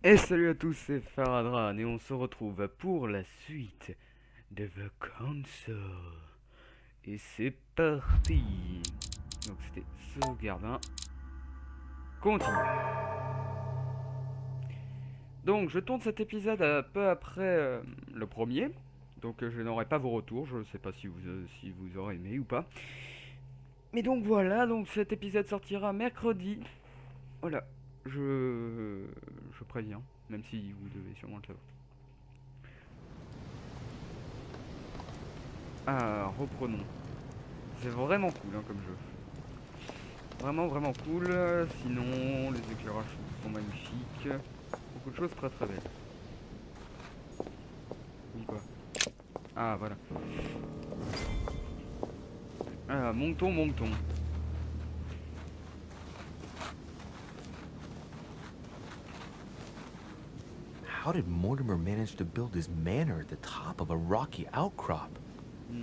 Et salut à tous, c'est Faradran et on se retrouve pour la suite de The Console. Et c'est parti. Donc c'était sauvegarde 1. Continue. Donc je tourne cet épisode un peu après le premier. Donc je n'aurai pas vos retours, je ne sais pas si vous aurez aimé ou pas. Mais donc voilà, donc cet épisode sortira mercredi. Voilà, je préviens, même si vous devez sûrement le savoir. Ah, reprenons. C'est vraiment cool comme jeu. Vraiment, vraiment cool. Sinon, les éclairages sont magnifiques. Beaucoup de choses très très belles. Oui, quoi. Ah, voilà. Ah, montons, montons. How did Mortimer manage to build his manor at the top of a rocky outcrop? Hmm.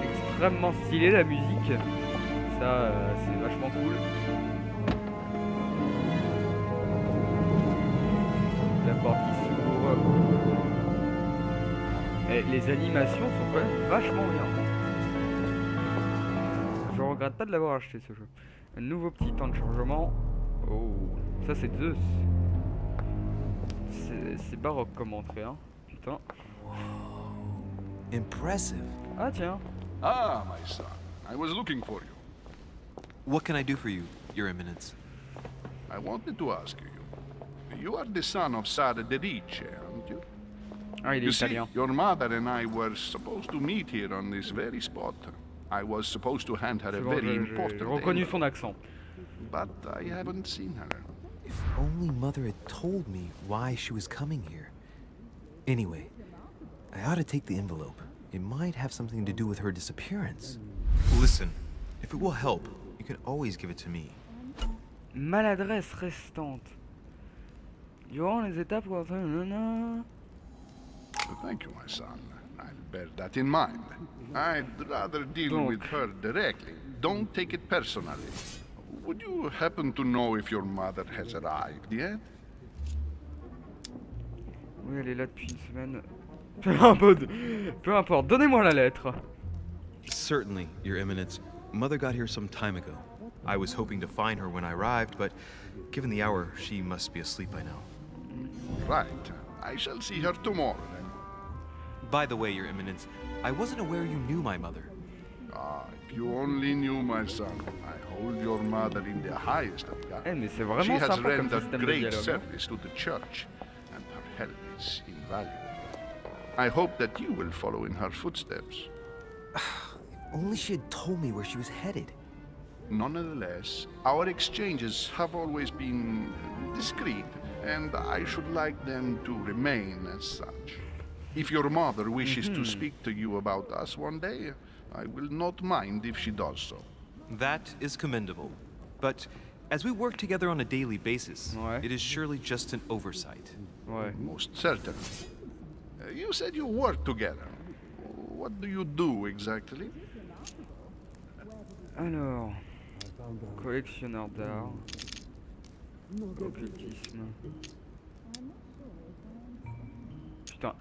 Extrêmement stylé la musique. Ça, c'est vachement cool. La porte qui s'ouvre. Et les animations sont quand même vachement bien. Je regrette pas de l'avoir acheté ce jeu. Un nouveau petit temps de chargement. Oh, ça c'est Zeus. C'est baroque comme entrée, hein. Putain. Impressive. Ah tiens. Ah, my son. I was looking for you. What can I do for you, Your Eminence? I wanted to ask you. You are the son of Sara de Ricci, aren't you? Ah, il est You see, italien. your mother and I were supposed to meet here on this very spot. I was supposed to hand her C'est a bon, very j'ai important reconnu envelope, son accent. but I haven't seen her. If only Mother had told me why she was coming here. Anyway, I ought to take the envelope. It might have something to do with her disappearance. Listen, if it will help, you can always give it to me. Maladresse restante. Durant les étapes... Thank you, my son. I'll bear that in mind. I'd rather deal with her directly. Don't take it personally. Would you happen to know if your mother has arrived yet? Oui, elle est là depuis une semaine. Peu importe, donnez-moi la lettre. Certainly, Your Eminence. Mother got here some time ago. I was hoping to find her when I arrived, but given the hour, she must be asleep by now. Right. I shall see her tomorrow then. By the way, Your Eminence, I wasn't aware you knew my mother. Ah, if you only knew, my son. I hold your mother in the highest regard. Eh, mais c'est She vraiment has sympa comme rendered système de great dialogue. service to the church, and her help is invaluable. I hope that you will follow in her footsteps. Only she had told me where she was headed. Nonetheless, our exchanges have always been discreet, and I should like them to remain as such. If your mother wishes to speak to you about us one day, I will not mind if she does so. That is commendable. But as we work together on a daily basis, Ouais. it is surely just an oversight. Ouais. Most certainly. You said you work together. What do you do exactly? Alors, collectionneur d'art, occultisme. Putain.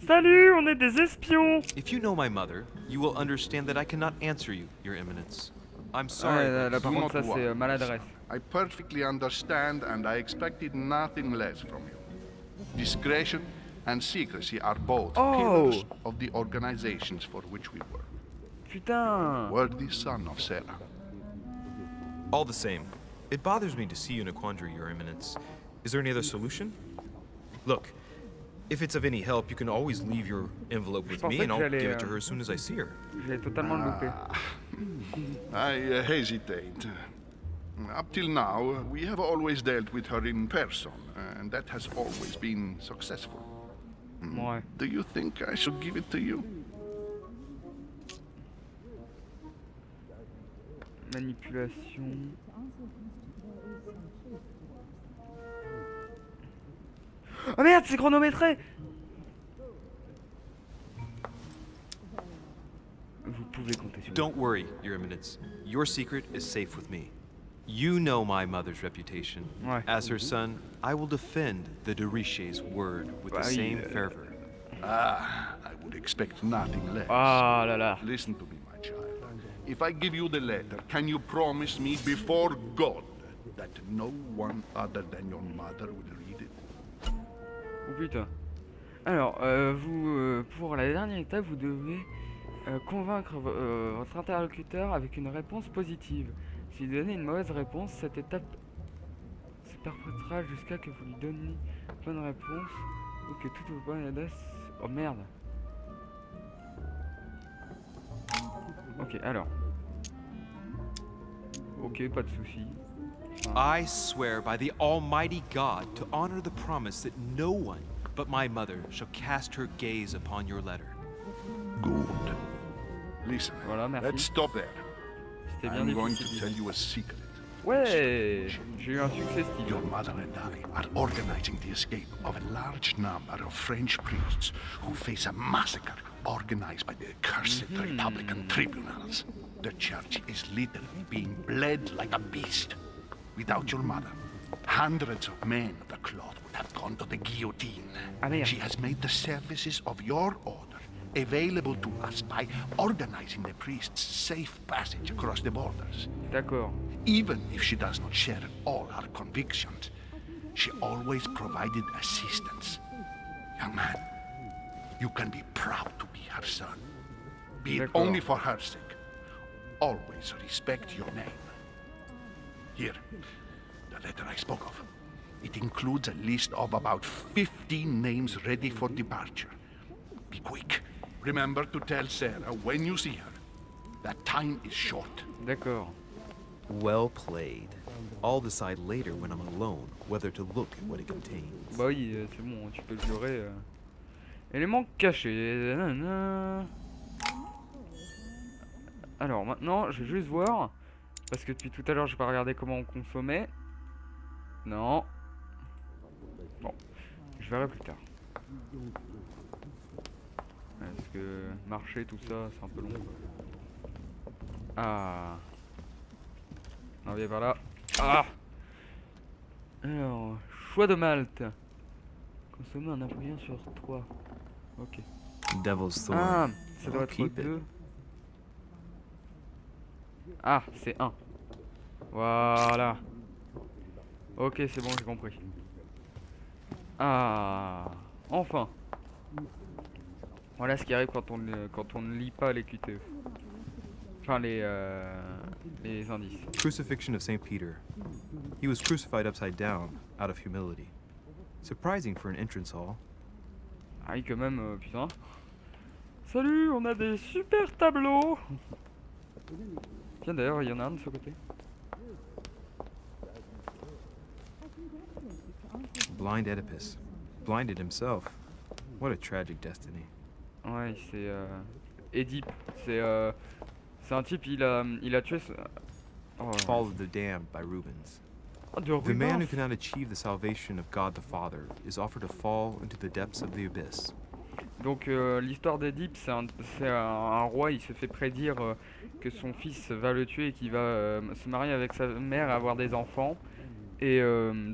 Salut, on est des espions. If you know my mother, you will understand that I cannot answer you, Your Eminence. I'm sorry. Ouais, là, Do par contre, not ça c'est worry. maladresse. I perfectly understand, and I expected nothing less from you. Discretion and secrecy are both Oh! pillars of the organizations for which we work. Putain. Worthy son of Sarah. All the same, it bothers me to see you in a quandary, Your Eminence. Is there any other solution? Look, if it's of any help, you can always leave your envelope with me, pensais and I'll que j'allais, give it to her as soon as I see her. J'ai totalement loupé. I hesitate. Up till now, we have always dealt with her in person, and that has always been successful. Ouais. Do you think I should give it to you? Manipulation. Oh merde, c'est chronométré! Vous pouvez compter sur moi. Don't worry, Your Eminence. Your secret is safe with me. You know my mother's reputation. Ouais. As her son, I will defend the de Richet's word with the Bah, same fervor. Ah, I would expect nothing less. Ah là là. Listen to me, my child. If I give you the letter, can you promise me before God that no one other than your mother will read it? Oh putain. Alors, pour la dernière étape, vous devez convaincre votre interlocuteur avec une réponse positive. Si vous donnez une mauvaise réponse, cette étape se perpétuera jusqu'à que vous lui donniez une bonne réponse ou que toutes vos bonnes adresses... Oh merde. Ok, alors. Ok, pas de soucis. I swear by the Almighty God to honor the promise that no one but my mother shall cast her gaze upon your letter. Good. Listen, Voilà, merci. let's stop there. C'était bien I'm going to difficile. tell you a secret. Ouais, j'ai eu un succès style. Your mother and I are organizing the escape of a large number of French priests who face a massacre organized by the accursed Republican tribunals. The church is literally being bled like a beast. Without your mother, hundreds of men of the cloth would have gone to the guillotine. Ah, merde. She has made the services of your order available to us by organizing the priests' safe passage across the borders. D'accord. Even if she does not share all our convictions, she always provided assistance. Young man, you can be proud to be her son. Be it D'accord. only for her sake. Always respect your name. Here, the letter I spoke of. It includes a list of about 15 names ready for departure. Be quick. Remember to tell Sarah when you see her that time is short. D'accord. Well played. I'll decide later when I'm alone whether to look at what it contains. Bah oui, c'est bon, tu peux le jurer. Éléments cachés. Nanana. Alors maintenant, je vais juste voir. Parce que depuis tout à l'heure, j'ai pas regardé comment on consommait. Non. Bon, je verrai plus tard. Parce que marcher, tout ça, c'est un peu long. Ah. On vient par là. Ah. Alors, choix de Malte. Consommer en appuyant sur 3. Ok. Devil's Thorn. Ah, ça doit I'll être keep it. 2. Ah, c'est 1. Voilà. Ok, c'est bon, j'ai compris. Ah, enfin. Voilà ce qui arrive quand on ne lit pas les QTE. Enfin, les indices. Crucifixion of St. Peter. He was crucified upside down, out of humility. Surprising for an entrance hall. Ah oui, quand même, putain. Salut, on a des super tableaux. Tiens, d'ailleurs, il y en a un de ce côté. Blind Oedipus. Blinded himself. What a tragic destiny. Ouais, c'est Édipe. C'est un type, il a tué. Oh, Fall of the Damned by Rubens. oh, de The man who Rubens. cannot achieve the salvation of God the Father is offered to fall into the depths of the abyss. Donc l'histoire d'Édipe, c'est un roi, il se fait prédire que son fils va le tuer et qu'il va se marier avec sa mère et avoir des enfants. Et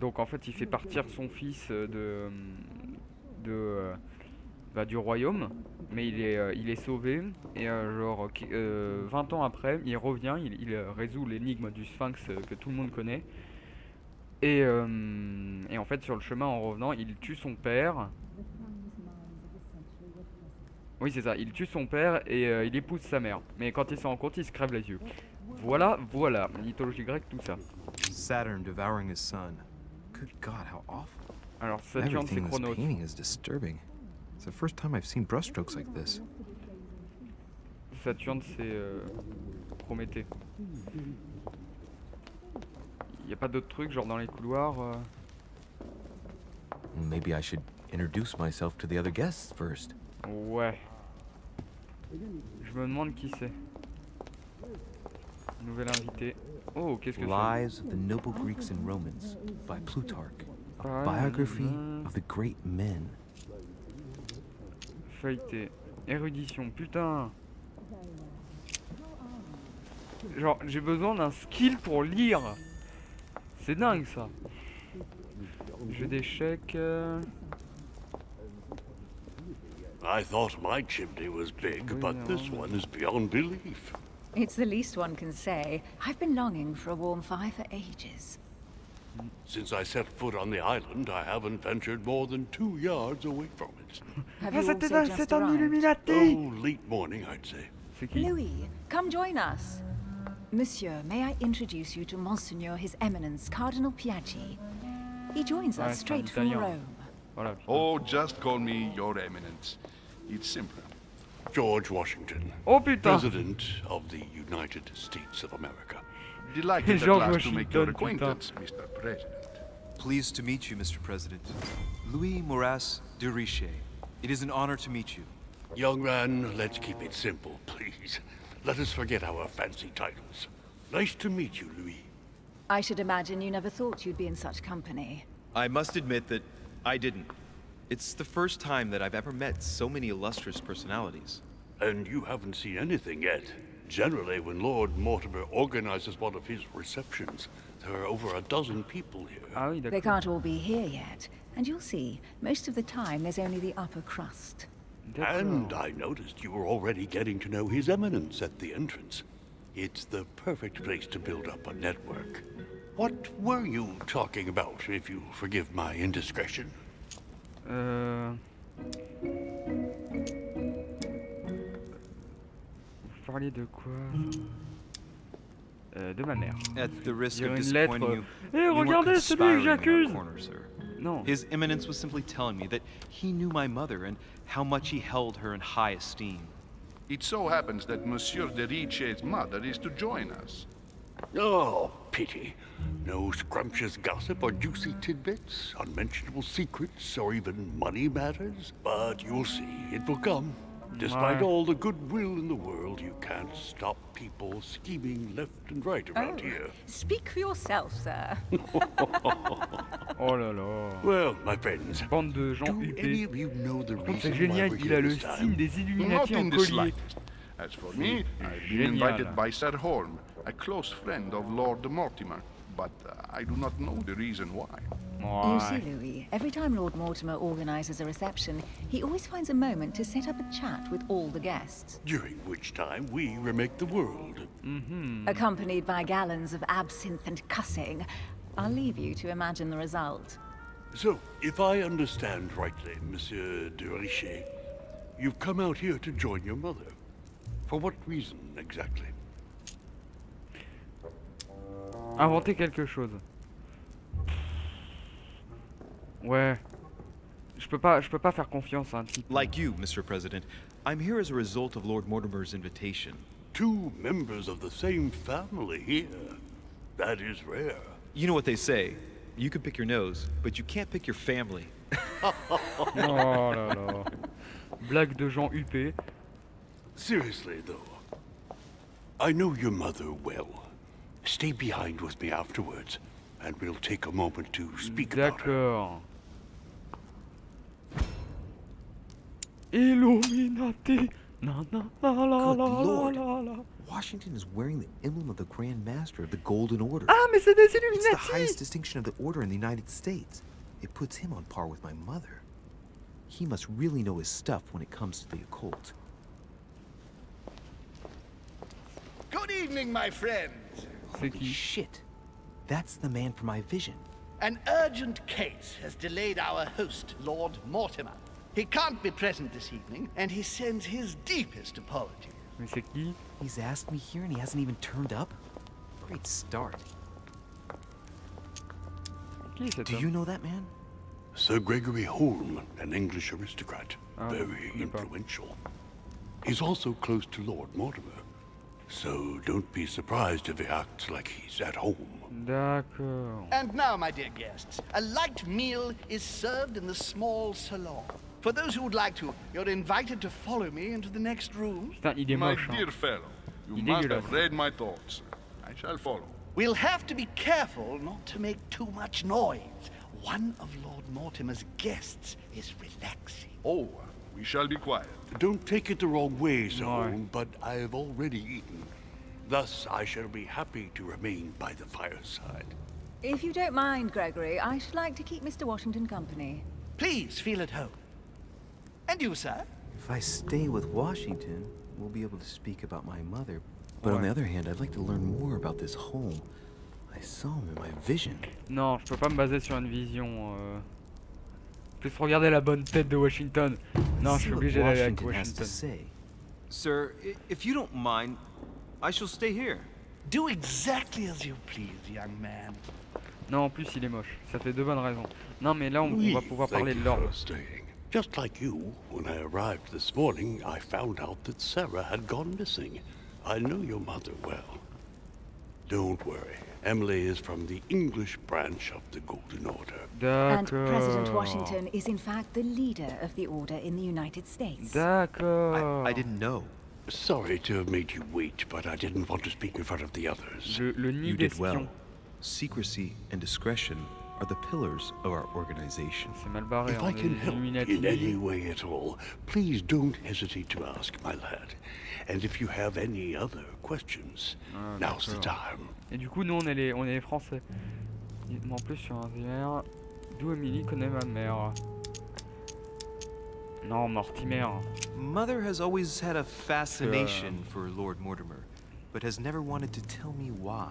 donc en fait il fait partir son fils du royaume, mais il est sauvé. Et genre 20 ans après, il revient, il résout l'énigme du Sphinx que tout le monde connaît. Et en fait sur le chemin en revenant, il tue son père. Oui, c'est ça, il tue son père et il épouse sa mère. Mais quand il s'en rend compte, il se crève les yeux. Voilà, mythologie grecque, tout ça. Saturn devouring his son. Good God, how awful. Alors, Saturne, c'est Everything in this Chronos. painting is disturbing. It's the first time I've seen brushstrokes like this. Saturne, c'est Prométhée. Y a pas d'autres trucs, genre dans les couloirs Maybe I should introduce myself to the other guests first. Ouais. Je me demande qui c'est. Nouvel invité. Oh, qu'est-ce que c'est? Lives of the Noble Greeks and Romans by Plutarch. A Ah, biography of the great men. Feuilleté. Érudition, putain. Genre, j'ai besoin d'un skill pour lire. C'est dingue ça. Jeu d'échecs. I thought my chimney was big, but this one is beyond belief. It's the least one can say. I've been longing for a warm fire for ages. Since I set foot on the island, I haven't ventured more than 2 yards away from it. Have Ah, you c'était also just c'est un arrived? Illuminati. Oh, late morning, I'd say. C'est qui? Louis, come join us. Monsieur, may I introduce you to Monseigneur His Eminence Cardinal Piaggi? He joins Ouais, us c'est un straight from Italien. Rome. Voilà. putain. Oh, just call me Your Eminence. It's simple. George Washington, Oh putain. President of the United States of America. Delighted at George last to make your Washington, putain. acquaintance, Mr. President. Pleased to meet you, Mr. President. Louis Maurras de Richet. It is an honor to meet you. Young man, let's keep it simple, please. Let us forget our fancy titles. Nice to meet you, Louis. I should imagine you never thought you'd be in such company. I must admit that I didn't. It's the first time that I've ever met so many illustrious personalities. And you haven't seen anything yet. Generally, when Lord Mortimer organizes one of his receptions, there are over a dozen people here. Ah oui, They d'accord. can't all be here yet. And you'll see, most of the time there's only the upper crust. And D'accord. I noticed you were already getting to know His Eminence at the entrance. It's the perfect place to build up a network. What were you talking about, if you forgive my indiscretion? Vous parliez de quoi? De ma mère. At the risk Il y a of une lettre. disappointing you, Eh, you weren't regardez, c'est lui que conspiring in our j'accuse. corner, sir. Non. His Eminence was simply telling me that he knew my mother and how much he held her in high esteem. It so happens that Monsieur de Richet's mother is to join us. Oh, pity. No scrumptious gossip or juicy tidbits, unmentionable secrets, or even money matters. But you'll see, it will come. Despite Ouais. all the goodwill in the world, you can't stop people scheming left and right around here. Speak for yourself, sir. Oh là là. Well, my friends, Bande de gens do any huppés. of you know the Par contre, c'est reason why génial, we're il a here le this signe time? des Not Illuminati en in the collier. slightest. As for me, I've been Génial. invited by Sir Holm, a close friend of Lord Mortimer, but I do not know the reason why. You see, Ouais. Louis, every time Lord Mortimer organizes a reception, he always finds a moment to set up a chat with all the guests, During which time we remake the world. accompanied by gallons of absinthe and cussing. I'll leave you to imagine the result. So, if I understand rightly, Monsieur de Richet, you've come out here to join your mother. For what reason, exactly? Inventer quelque chose. Ouais. Je peux pas faire confiance à un type. Like you, Mr. President, I'm here as a result of Lord Mortimer's invitation. 2 members of the same family here. That is rare. You know what they say. You can pick your nose, but you can't pick your family. Oh là là. Blague de gens huppés. Seriously, though, I know your mother well. Stay behind with me afterwards, and we'll take a moment to speak about her. D'accord. Illuminati. Na na la la Good la lord. la la. Washington is wearing the emblem of the Grand Master of the Golden Order. Ah, mais c'est des It's the Illuminati. highest distinction of the order in the United States. It puts him on par with my mother. He must really know his stuff when it comes to the occult. Good evening, my friends. C'est Holy qui? shit. That's the man from my vision. An urgent case has delayed our host, Lord Mortimer. He can't be present this evening, and he sends his deepest apologies. Mais c'est qui? He's asked me here and he hasn't even turned up? Great start. Qui cet Do homme? you know that man? Sir Gregory Holm, an English aristocrat, Ah, very je connais pas. influential. He's also close to Lord Mortimer, so don't be surprised if he acts like he's at home. D'accord. And now, my dear guests, a light meal is served in the small salon. For those who would like to, you're invited to follow me into the next room. Putain, il est My moche. dear Hein. fellow, you Il est must dégueulasse. have read my thoughts. I shall follow. We'll have to be careful not to make too much noise. One of Lord Mortimer's guests is relaxing. Oh, we shall be quiet. Don't take it the wrong way, Sir Right. Holmes, but I have already eaten. Thus, I shall be happy to remain by the fireside. If you don't mind, Gregory, I should like to keep Mr. Washington company. Please feel at home. And you, sir? If I stay with Washington, we'll be able to speak about my mother. But on the other hand, I'd like to learn more about this home. I saw him in my vision. Non, je peux pas me baser sur une vision. Plus regarder la bonne tête de Washington. Non, je See suis what obligé d'aller avec Washington has to Washington. say. Sir, if you don't mind, I shall stay here. Do exactly as you please, young man. Non, en plus il est moche. Ça fait deux bonnes raisons. Non, mais là on va pouvoir Thank parler you de l'ordre. for staying. Just like you, when I arrived this morning, I found out that Sarah had gone missing. I know your mother well. Don't worry. Emily is from the English branch of the Golden Order. And D'accord. President Washington is in fact the leader of the order in the United States. D'accord. I didn't know. Sorry to have made you wait, but I didn't want to speak in front of the others. Le nid You did d'espion. well. Secrecy and discretion are the pillars of our organization. C'est mal barré, If on I est can des help Illuminatis. in any way at all, please don't hesitate to ask, my lad. And if you have any other questions, Ah, now's the d'accord. time. Et du coup, nous on est les Français. En plus sur un VR, d'où Emily connaît ma mère. Non, Mortimer. Mother has always had a fascination for Lord Mortimer, but has never wanted to tell me why.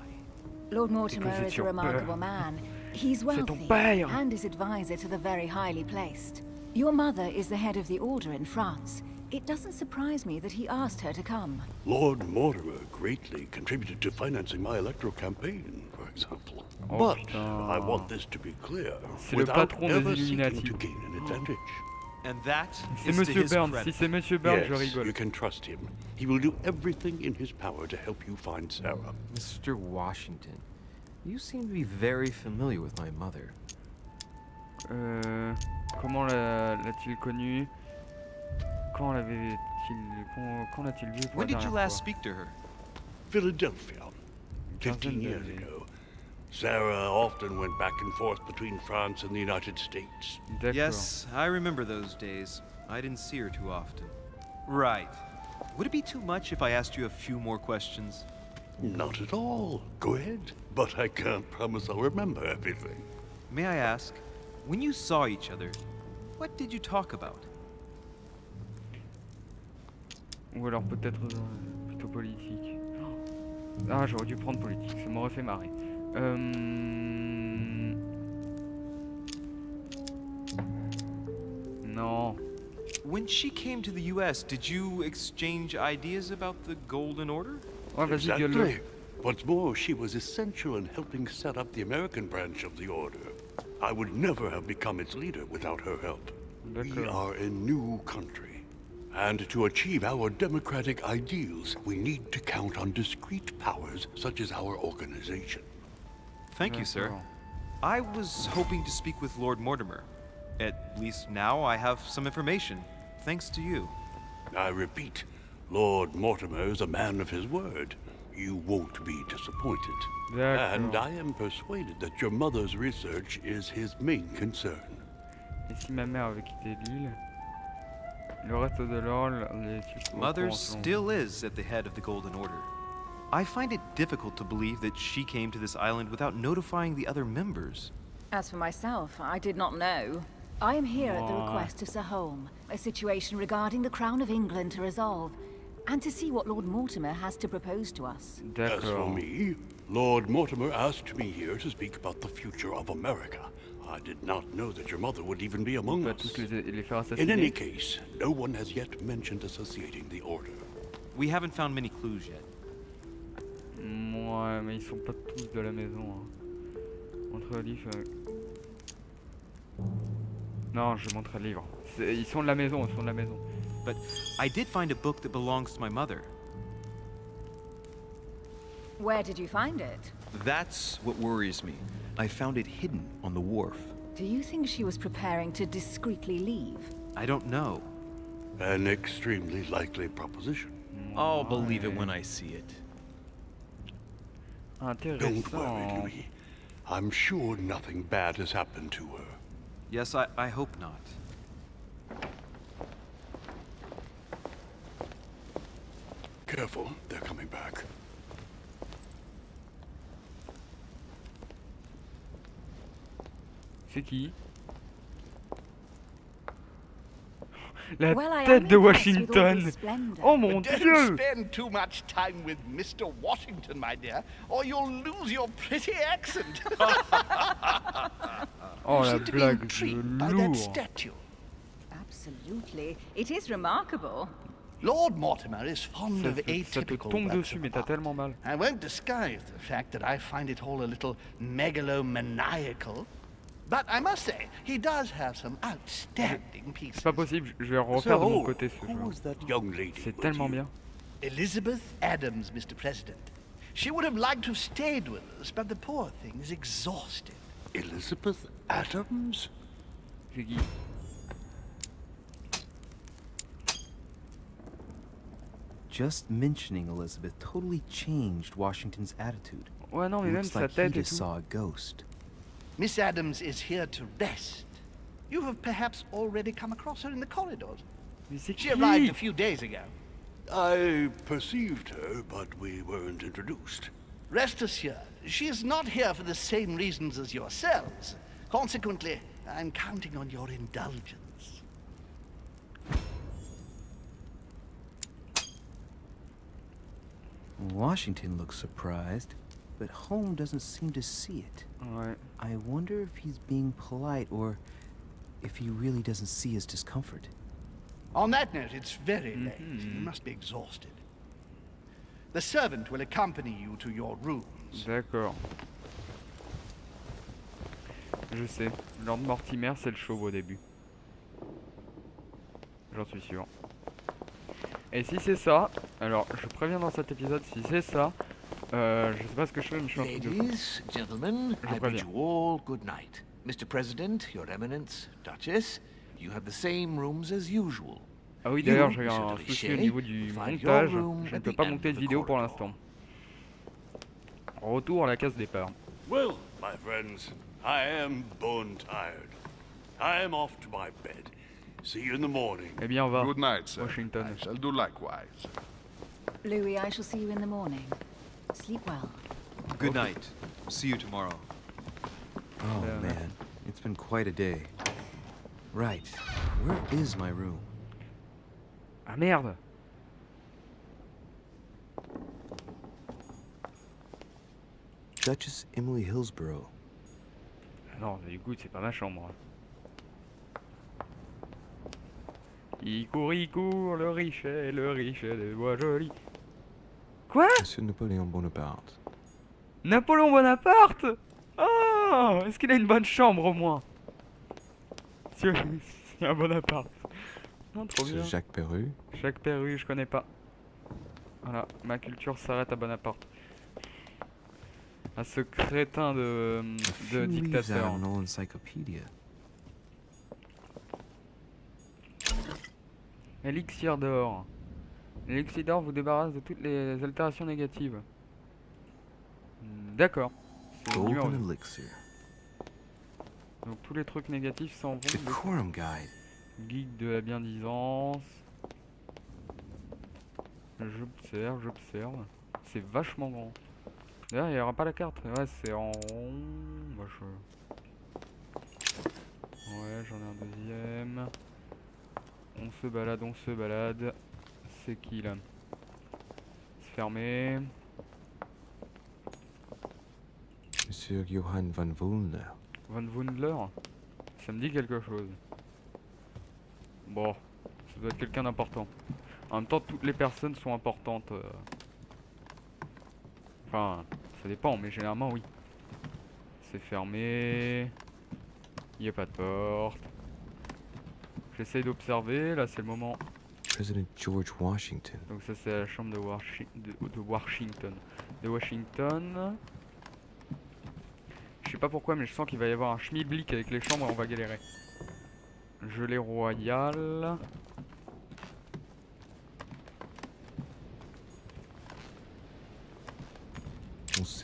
Lord Mortimer Because it's is a your remarkable père. man. He's C'est ton wealthy père. and is advisor to the very highly placed. Your mother is the head of the order in France. It doesn't surprise me that he asked her to come. Lord Mortimer greatly contributed to financing my electoral campaign, for example. Oh, But putain. I want this to be clear, C'est le without patron des ever seeking Illuminati. to gain an advantage. And that C'est is to Monsieur his Burns. credit. Si c'est Monsieur Burns, je Yes, rigole. you can trust him. He will do everything in his power to help you find Sarah. Mr. Washington, you seem to be very familiar with my mother. Comment l'a-t-il connu? Quand l'a-t-il vu pour When la did you dernière last fois? speak to her? Philadelphia, 15 Quinzaine years d'années. ago. Sarah often went back and forth between France and the United States. D'accord. Yes, I remember those days. I didn't see her too often. Right. Would it be too much if I asked you a few more questions? Not at all. Go ahead. But I can't promise I'll remember everything. May I ask, when you saw each other, what did you talk about? Ou alors peut-être plutôt politique. Ah, j'aurais dû prendre politique, ça m'aurait fait marrer. Non. When she came to the US, did you exchange ideas about the Golden Order? Ouais, vas-y, gueule-le. Exactly. What's more, she was essential in helping set up the American branch of the Order. I would never have become its leader without her help. We D'accord. are a new country. And to achieve our democratic ideals, we need to count on discrete powers such as our organization. Thank you, sir. D'accord. I was hoping to speak with Lord Mortimer. At least now I have some information, thanks to you. I repeat, Lord Mortimer is a man of his word. You won't be disappointed. D'accord. And I am persuaded that your mother's research is his main concern. Et si ma mère avait quitté l'île, le reste de l'ordre, les Mother still is at the head of the Golden Order. I find it difficult to believe that she came to this island without notifying the other members. As for myself, I did not know. I am here at the Why? request of Sir Holm, a situation regarding the Crown of England to resolve, and to see what Lord Mortimer has to propose to us. As for D'accord. me, Lord Mortimer asked me here to speak about the future of America. I did not know that your mother would even be among Pas us. tous les faire In any assassiner. case, no one has yet mentioned associating the Order. We haven't found many clues yet. Ouais, mais ils sont pas tous de la maison. Hein. Montre le livre. Non, je montre le livre. Ils sont de la maison, ils sont de la maison. But I did find a book that belongs to my mother. Where did you find it? That's what worries me. I found it hidden on the wharf. Do you think she was preparing to discreetly leave? I don't know. An extremely likely proposition. I'll believe it when I see it. Intéressant. Louis. I'm sure nothing bad has happened to her. Yes, I hope not. Careful, they're coming back. C'est qui? La Well, I am tête de impressed with all Washington. this splendor. Oh mon Don't dieu! spend too much time with Mr. Washington, my dear, or you'll lose your pretty accent. Oh You la seem to be blague de intrigued by that lourd. statue. Absolutely. It is remarkable. Lord Mortimer is fond Ça of te atypical tombe works dessus, of mais t'as art. tellement mal. I won't disguise the fact that I find it all a little megalomaniacal. But I must say, he does have some outstanding pieces. C'est pas possible, je vais refaire de mon côté ce who jeu. was that young lady? C'est with tellement you? bien. Elizabeth Adams, Mr. President. She would have liked to have stayed with us, but the poor thing is exhausted. Elizabeth Adams? C'est qui? Just mentioning Elizabeth totally changed Washington's attitude. Ouais, non, mais même Looks sa like he tête et just tout. saw a ghost. Miss Adams is here to rest. You have perhaps already come across her in the corridors. Mais c'est She arrived qui? a few days ago. I perceived her, but we weren't introduced. Rest assured, she is not here for the same reasons as yourselves. Consequently, I'm counting on your indulgence. Washington looks surprised, but Holmes doesn't seem to see it. Ouais. I wonder if he's being polite or if he really doesn't see his discomfort. On that note, it's very late. You must be exhausted. The servant will accompany you to your rooms. D'accord. Je sais. Lord Mortimer, c'est le chauve au début. J'en suis sûr. Et si c'est ça, alors je préviens dans cet épisode, si c'est ça, je sais pas ce que je fais, mais je suis un truc de fou. Ladies, gentlemen, Je I bid préviens. you all good night. Mr. President, Your Eminence, Duchess, you have the same rooms as usual. Ah oui, d'ailleurs, j'ai eu un souci au niveau du montage. Je ne peux pas monter de vidéo pour l'instant. Retour à la case départ. Well, my friends, I am bone tired. I am off to my bed. See you in the morning. Eh bien, on va. Good night, sir. Washington. I shall do likewise. Louis, I shall see you in the morning. Sleep well. Good night. See you tomorrow. Oh Yeah. man, it's been quite a day. Right, where is my room? Ah merde! Duchess Emily Hillsborough. Ah non, du coup, c'est pas ma chambre. Il court, le richet des bois jolis. Quoi? Monsieur Napoléon Bonaparte. Napoléon Bonaparte? Oh! Est-ce qu'il a une bonne chambre au moins? C'est un Bonaparte. Non, trop bien. Monsieur Jacques Perru. Jacques Perru, je connais pas. Voilà, ma culture s'arrête à Bonaparte. À ce crétin de Few leaves dictateur. out an old encyclopedia. Élixir d'or. L'élixir d'or vous débarrasse de toutes les altérations négatives. D'accord. C'est le numéro Golden 2. elixir. Donc tous les trucs négatifs s'en vont. Decorum guide. Guide de la biendiisance. J'observe. C'est vachement grand. D'ailleurs, il n'y aura pas la carte. Ouais, c'est en rond. Moi, Ouais, j'en ai un deuxième. On se balade. C'est qui là? C'est fermé. Monsieur Johann van Wulner. Van Wundler? Ça me dit quelque chose. Bon, ça doit être quelqu'un d'important. En même temps, toutes les personnes sont importantes. Enfin, ça dépend, mais généralement, oui. C'est fermé. Il n'y a pas de porte. J'essaye d'observer. Là, c'est le moment. President George Washington. Donc ça, c'est la chambre de Washington. De Washington. Je sais pas pourquoi, mais je sens qu'il va y avoir un schmilblick avec les chambres et on va galérer. Gelée royale.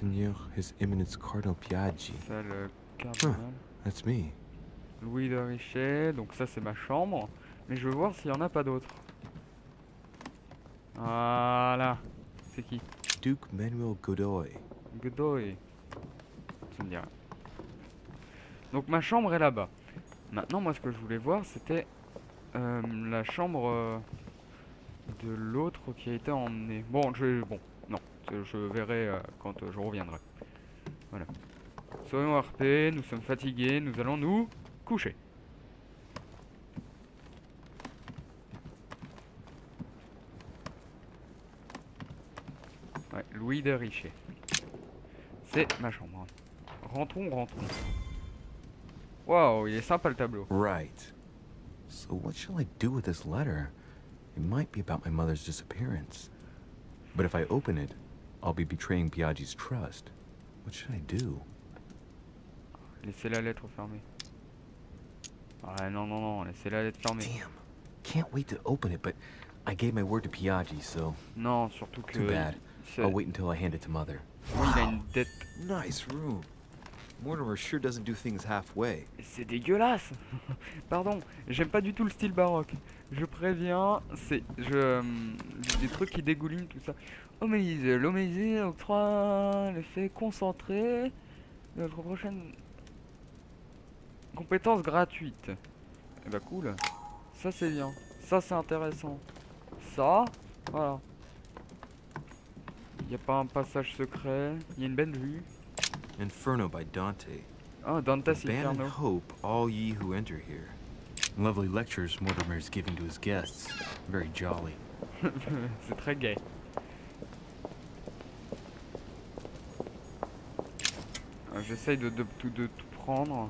Monseigneur, His Eminence Cardinal Piaggi. Ça, le cardinal. That's me. Louis de Richet, donc ça c'est ma chambre. Mais je veux voir s'il y en a pas d'autres. Voilà. C'est qui? Duke Manuel Godoy. Godoy. Ça me dit rien. Donc ma chambre est là-bas. Maintenant, moi ce que je voulais voir c'était la chambre de l'autre qui a été emmené. Bon, non. Je verrai quand je reviendrai. Voilà. Soyons harpés, nous sommes fatigués, nous allons nous coucher. Ouais, Louis de Richet. C'est ma chambre. Rentrons. Waouh, il est sympa le tableau. Right. So what shall I do with this letter? It might be about my mother's disappearance. But if I open it, I'll be betraying Piaggi's trust. What should I do? Laissez la lettre fermée. Ah non, laissez la lettre fermée. Damn. Can't wait to open it, but I gave my word to Piaggi, so Non, surtout que... too bad. I'll wait until I hand it to Mother. Oui, il a une dette. Nice room. Mortimer sure doesn't do things halfway. C'est dégueulasse. Pardon, j'aime pas du tout le style baroque. Je préviens, c'est des trucs qui dégoulinent tout ça. L'homélisée octroie l'effet concentré de notre prochaine compétence gratuite. Eh bah cool. Ça c'est bien. Ça c'est intéressant. Ça, voilà. Y a pas un passage secret. Y a une belle vue. Inferno by Dante. Oh, Dante's Abandon Inferno. hope, all ye who enter here. Lovely lectures Mortimer is giving to his guests. Very jolly. C'est très gay. J'essaye de tout prendre.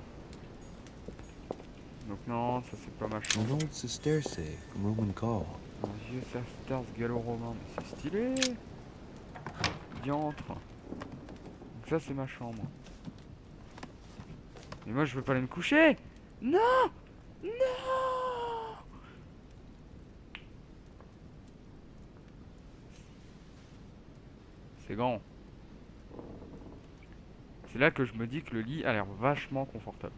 Donc non, ça c'est pas ma An chambre. old sesterce from Roman Gaul. Un vieux Sesterce gallo-romain, mais c'est stylé. Diantre. Donc ça c'est ma chambre. Mais moi je veux pas aller me coucher. Non. C'est grand. C'est là que je me dis que le lit a l'air vachement confortable.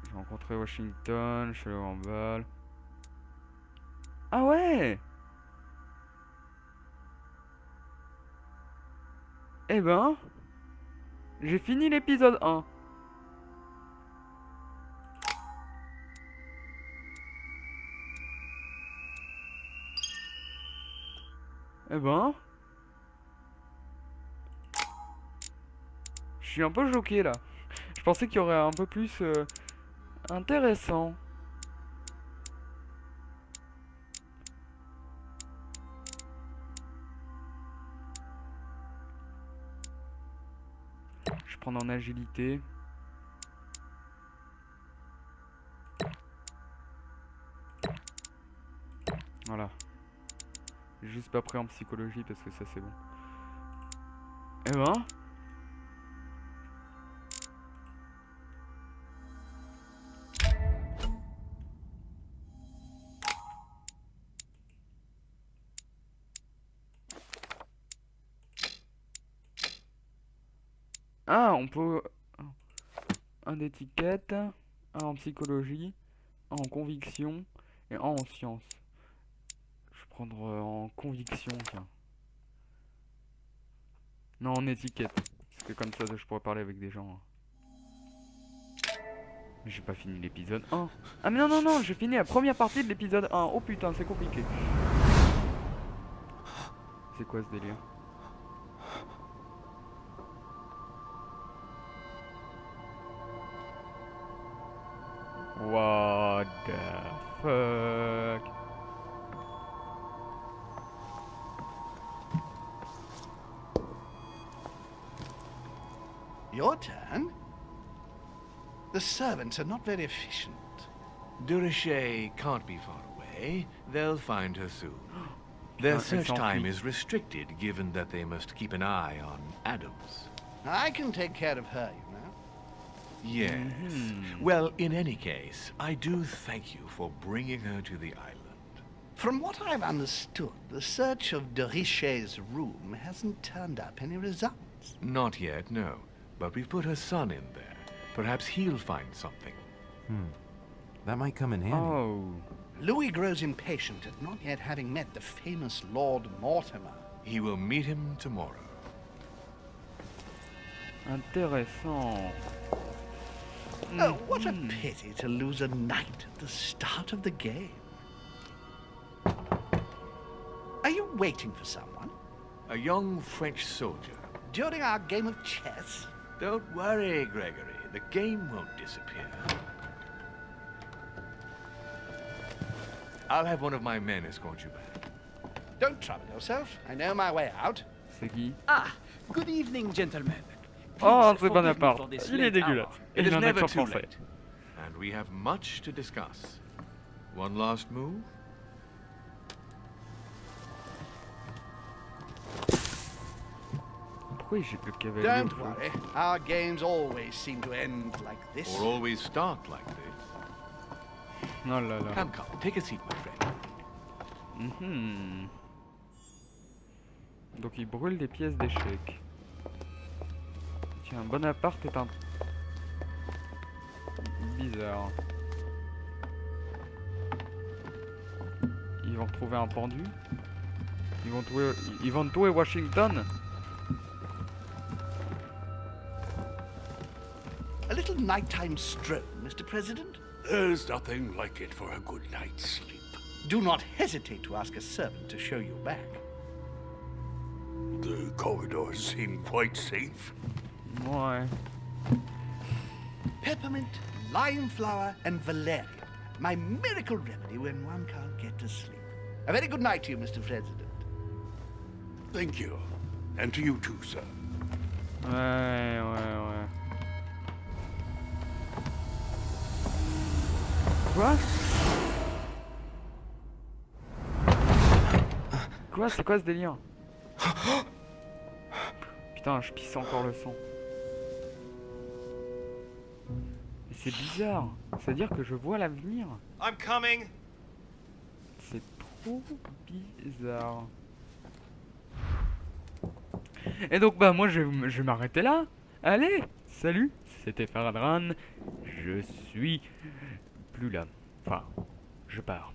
J'ai rencontré Washington, je suis allé en balle. Ah ouais! Eh ben, j'ai fini l'épisode 1. Eh ben, je suis un peu choqué là. Je pensais qu'il y aurait un peu plus intéressant. Je prends en agilité. Voilà. J'ai juste pas pris en psychologie parce que ça c'est bon. Eh ben. Ah, on peut... Un d'étiquette, un en psychologie, un en conviction et un en sciences. Je vais prendre en conviction, tiens. Non, en étiquette. Parce que comme ça, je pourrais parler avec des gens. Mais j'ai pas fini l'épisode 1. Ah mais non, j'ai fini la première partie de l'épisode 1. Oh putain, c'est compliqué. C'est quoi ce délire? What the fuck? Your turn? The servants are not very efficient. Durocher can't be far away. They'll find her soon. Their search time is restricted, given that they must keep an eye on Adams. I can take care of her, you know. Yes. Well, in any case, I do thank you for bringing her to the island. From what I've understood, the search of de Richet's room hasn't turned up any results. Not yet, no. But we've put her son in there. Perhaps he'll find something. That might come in handy. Oh. Louis grows impatient at not yet having met the famous Lord Mortimer. He will meet him tomorrow. Intéressant. Oh, what a pity to lose a knight at the start of the game. Are you waiting for someone? A young French soldier. During our game of chess? Don't worry, Gregory. The game won't disappear. I'll have one of my men escort you back. Don't trouble yourself. I know my way out. C'est qui? Ah, good evening, gentlemen. Oh, Please c'est forgive me Bonaparte. for this Il est late hour. dégueulasse. It Il is a un never accent too français. late. And we have much to discuss. One last move? Pourquoi j'ai plus de cavalier? Don't worry. Our games always seem to end like this. Or always start like this? Oh là là. Come, take a seat, my friend. Mhm. Donc il brûle des pièces d'échecs. Tiens, Bonaparte est un... bizarre. Ils vont retrouver un pendu. Ils vont tuer Washington. A little nighttime stroll, Mr. President? There's nothing like it for a good night's sleep. Do not hesitate to ask a servant to show you back. The corridors seem quite safe. Ouais. Peppermint, lime flower, and valerian. My miracle remedy when one can't get to sleep. A very good night to you, Mr. President. Thank you. And to you too, sir. Ouais, ouais. Quoi? Quoi? C'est quoi ce délire? Putain, je pisse encore le sang. Mais c'est bizarre. C'est-à-dire que je vois l'avenir. I'm coming. C'est trop bizarre. Et donc bah moi je vais m'arrêter là. Allez, salut. C'était Faradran. Je suis plus là. Enfin, je pars.